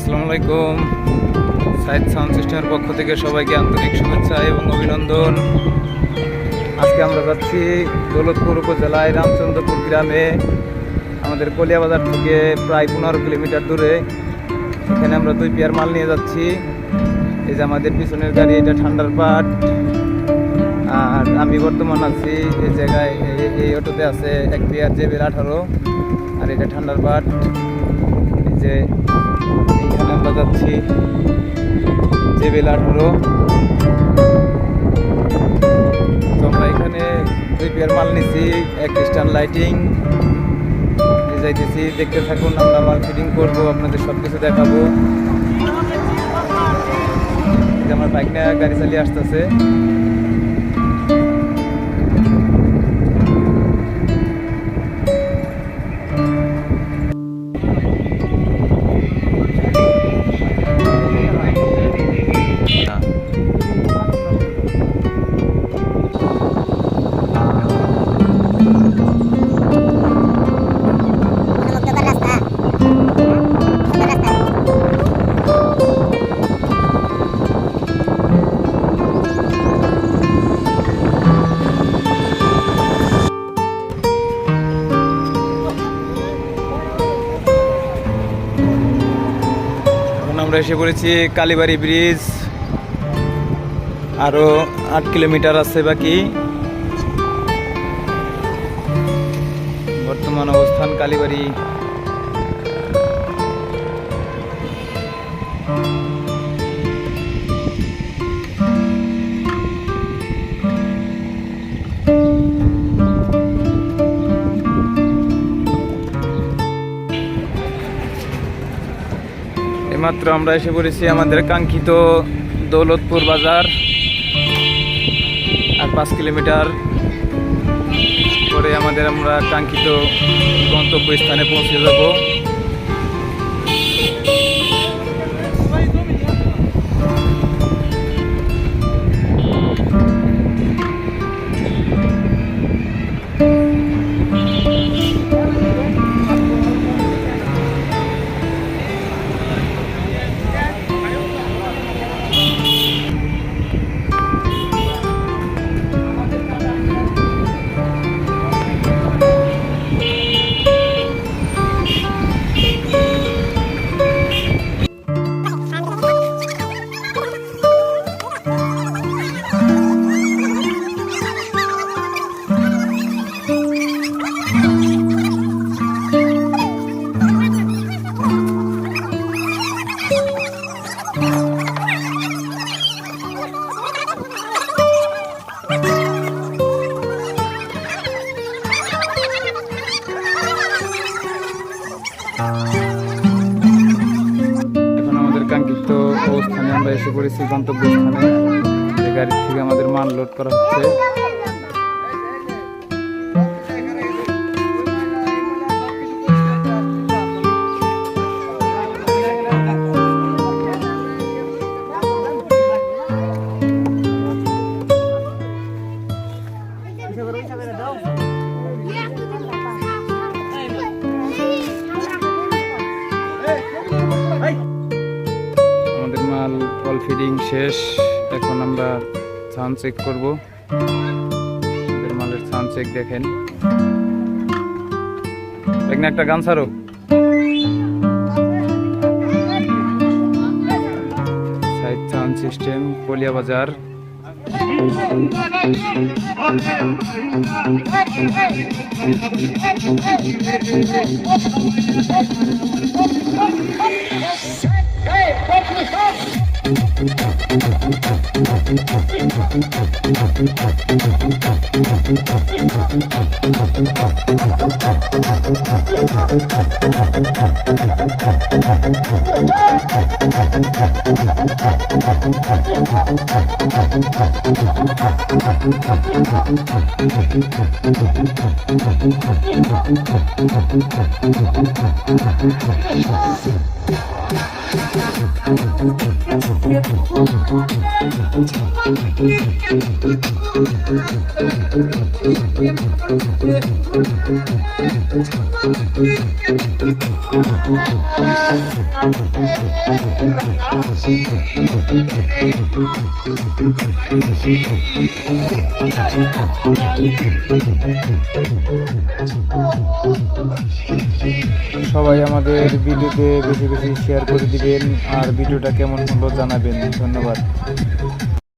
আসসালামু আলাইকুম। সাইদ সাউন্ড সিস্টেমের পক্ষ থেকে সবাইকে আন্তরিক শুভেচ্ছা এবং অভিনন্দন। আজকে আমরা যাচ্ছি দৌলতপুর উপজেলায় রামচন্দ্রপুর গ্রামে, আমাদের কলিয়াবাজার থেকে প্রায় 15 কিলোমিটার দূরে। এখানে আমরা 2 পেয়ার মাল নিয়ে যাচ্ছি। এই যে আমাদের পিছনের গাড়ি, এটা ঠান্ডার পাট। আর আমি বর্তমান আছি এই জায়গায়, এই অটোতে আছে 1 পেয়ার JBL 18, আর এটা ঠান্ডার পাট। এই যে এইখানে আমরা যাচ্ছি JBL 18। তো আমরা এখানে 2 পেয়ার মাল নিছি, 1 স্ট্যান্ড লাইটিং যাইতেছি। দেখতে থাকুন, আমরা মাল ফিটিং করবো, আপনাদের সব কিছু দেখাবো। আমার বাইক নিয়ে গাড়ি চালিয়ে আসতেছে। আমরা এসে পড়েছি কালীবাড়ি ব্রিজ, আরো 8 কিলোমিটার আছে বাকি। বর্তমান অবস্থান কালীবাড়ি। মাত্র আমরা এসে পড়েছি আমাদের কাঙ্ক্ষিত দৌলতপুর বাজার। আর 5 কিলোমিটার পরে আমরা কাঙ্ক্ষিত গন্তব্য স্থানে পৌঁছে যাব। এখন আমাদের কাঙ্ক্ষিত অবস্থানে আমরা এসে পড়েছি, গন্তব্য স্থানে। এই গাড়ি থেকে আমাদের মাল লোড করা হচ্ছে। আমাদের মাল অল ফিডিং শেষ। এখন আমরা সাউন্ড চেক করবো। আমাদের মালের সাউন্ড চেক দেখেন। এখানে একটা গান ছাড়ো। Saeed sound system, Koliabazar. সবাই আমাদের ভিডিওতে বেশি বেশি শেয়ার করে দিবেন আর ভিডিওটা কেমন হলো জানাবেন। ধন্যবাদ।